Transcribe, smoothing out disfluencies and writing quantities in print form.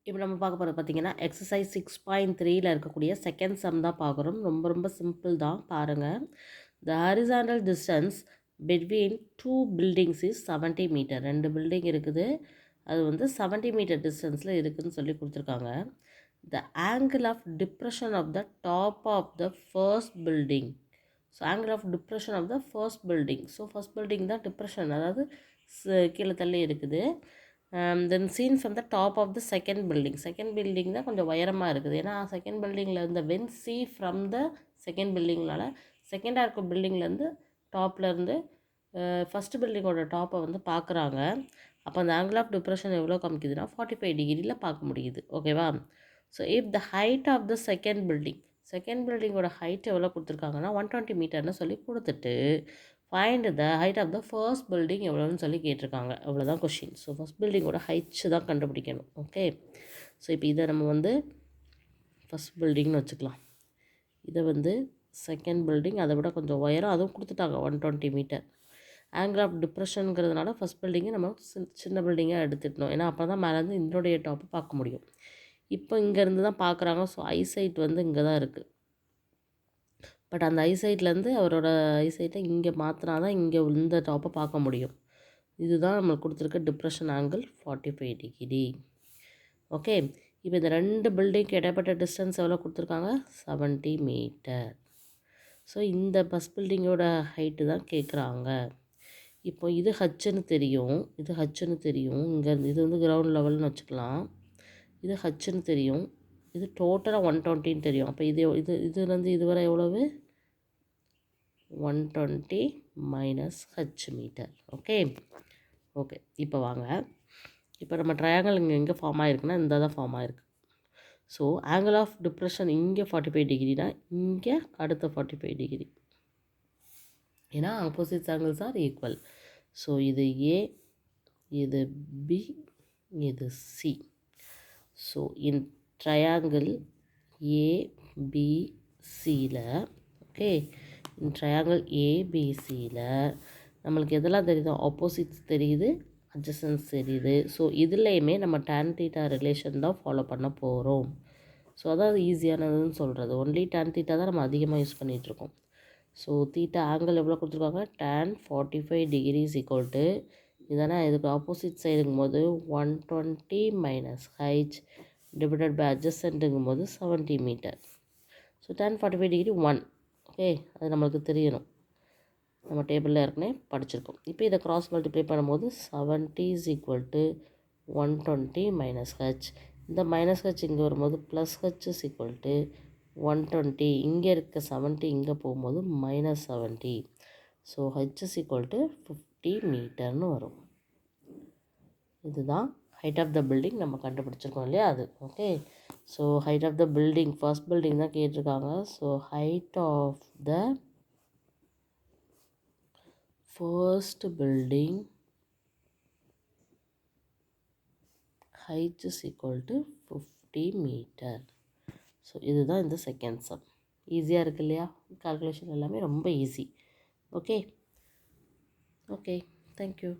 இப்போ நம்ம பார்க்க போகிறது பார்த்தீங்கன்னா எக்ஸசைஸ் 6.3ல இருக்கக்கூடிய செகண்ட் சம் தான் பார்க்குறோம். ரொம்ப ரொம்ப சிம்பிள் தான் பாருங்கள். The horizontal distance between two buildings is 70 metre. ரெண்டு பில்டிங் இருக்குது, அது வந்து 70 மீட்டர் டிஸ்டன்ஸில் இருக்குதுன்னு சொல்லி கொடுத்துருக்காங்க. The angle of depression of the top of the first building. So angle of depression of the first building. So first building தான் depression, அதாவது கீழே தள்ளி இருக்குது. Then seen from the top of the second building. Second building தான் கொஞ்சம் உயரமாக இருக்குது, ஏன்னா செகண்ட் பில்டிங்கில் இருந்த when see from the second பில்டிங்னால செகண்டாக இருக்க பில்டிங்லேருந்து டாப்லேருந்து ஃபஸ்ட்டு பில்டிங்கோட டாப்பை வந்து பார்க்குறாங்க. அப்போ அந்த ஆங்கிள் ஆஃப் டிப்ரெஷன் எவ்வளோ காமிக்குதுன்னா 45 டிகிரியில் பார்க்க முடியுது. ஓகேவா? So if the height of the second building, second பில்டிங்கோட ஹைட் எவ்வளோ கொடுத்துருக்காங்கன்னா 120 மீட்டர்னு சொல்லி கொடுத்துட்டு find the height of the first building எவ்வளோன்னு சொல்லி கேட்டிருக்காங்க. அவ்வளோதான் கொஷின். ஸோ ஃபஸ்ட் பில்டிங்கோட ஹைட்ஸ் தான் கண்டுபிடிக்கணும். ஓகே, ஸோ இப்போ இதை நம்ம வந்து ஃபஸ்ட் பில்டிங்னு வச்சுக்கலாம். இதை வந்து செகண்ட் பில்டிங், அதை விட கொஞ்சம் உயரம், அதுவும் கொடுத்துட்டாங்க 120 மீட்டர். ஆங்கிள் ஆஃப் டிப்ரெஷனுங்கிறதுனால ஃபஸ்ட் பில்டிங்கை நம்ம சின்ன பில்டிங்காக எடுத்துட்டோம், ஏன்னா அப்போ தான் மேலேருந்து இதனுடைய டாப்பை பார்க்க முடியும். இப்போ இங்கேருந்து தான் பார்க்குறாங்க. ஸோ ஐசைட் வந்து இங்கே தான் இருக்குது. பட் அந்த ஐசைட்லேருந்து அவரோட ஐசைட்டை இங்கே மாற்றினா தான் இங்கே இந்த டாப்பை பார்க்க முடியும். இதுதான் நம்மளுக்கு கொடுத்துருக்க டிப்ரெஷன் ஆங்கிள் 45 டிகிரி. ஓகே, இப்போ இந்த ரெண்டு பில்டிங்க்கு இடைப்பட்ட டிஸ்டன்ஸ் எவ்வளோ கொடுத்துருக்காங்க? 70 மீட்டர். ஸோ இந்த ஃபஸ்ட் பில்டிங்கோட ஹைட்டு தான் கேட்குறாங்க. இப்போ இது ஹச்சுன்னு தெரியும், இது ஹச்சுன்னு தெரியும். இங்கேருந்து இது வந்து கிரவுண்ட் லெவல்னு வச்சுக்கலாம். இது ஹச்சுன்னு தெரியும், இது டோட்டலாக 120ன்னு தெரியும். அப்போ இதுலேருந்து இதுவரை எவ்வளவு? 120 minus h metre. Okay okay, இப்போ வாங்க. இப்போ நம்ம ட்ரையாங்கிள் எங்கே ஃபார்ம் ஆகிருக்குன்னா இந்த தான் ஃபார்ம் ஆகிருக்கு. ஸோ ஆங்கிள் ஆஃப் டிப்ரெஷன் இங்கே 45 டிகிரினா இங்கே அடுத்த 45 டிகிரி, ஏன்னா opposites angles are equal. So இது ஏ, இது பி, இது சி. ஸோ இன் ட்ரையாங்கிள் ஏபிசியில், ஓகே, இன் ட்ரையாங்கிள் ஏபிசியில் நம்மளுக்கு எதெல்லாம் தெரியுது? ஆப்போசிட்ஸ் தெரியுது, அட்ஜசன்ஸ் தெரியுது. ஸோ இதுலேயுமே நம்ம tan தீட்டா ரிலேஷன் தான் ஃபாலோ பண்ண போகிறோம். ஸோ அதாவது ஈஸியானதுன்னு சொல்கிறது. ஒன்லி tan தீட்டா தான் நம்ம அதிகமாக யூஸ் பண்ணிகிட்ருக்கோம். ஸோ தீட்டா ஆங்கிள் எவ்வளோ கொடுத்துருக்காங்க? tan 45 டிகிரிஸ் ஈக்குவல் டு இதனா இதுக்கு ஆப்போசிட் சைடுங்கும் போது 120 மைனஸ் ஹைச் டிவைடட் பை அட்ஜசன்ட்டுங்கும் போது 70 metre. So tan 45 degree 1. Okay, அது நம்மளுக்கு தெரியணும், நம்ம டேபிளில் ஏற்கனவே படிச்சிருக்கோம். இப்போ இதை கிராஸ் மல்டிப்ளை பண்ணும்போது 70 is equal to 120 minus H. இந்த மைனஸ் ஹச் இங்கே வரும்போது plus H is equal to 120. இங்கே இருக்க 70 இங்கே போகும்போது minus 70. So H is equal to 50 மீட்டர்னு வரும். இதுதான் ஹைட் ஆஃப் த பில்டிங் நம்ம கண்டுபிடிச்சிருக்கோம் இல்லையா, அது. Okay, so height of the building, first building தான் கேட்டிருக்காங்க. So height of the first building height is equal to 50 metre. So இதுதான் இந்த செகண்ட் சம். ஈஸியாக இருக்குது இல்லையா? கால்குலேஷன் எல்லாமே ரொம்ப ஈஸி. Okay okay, thank you.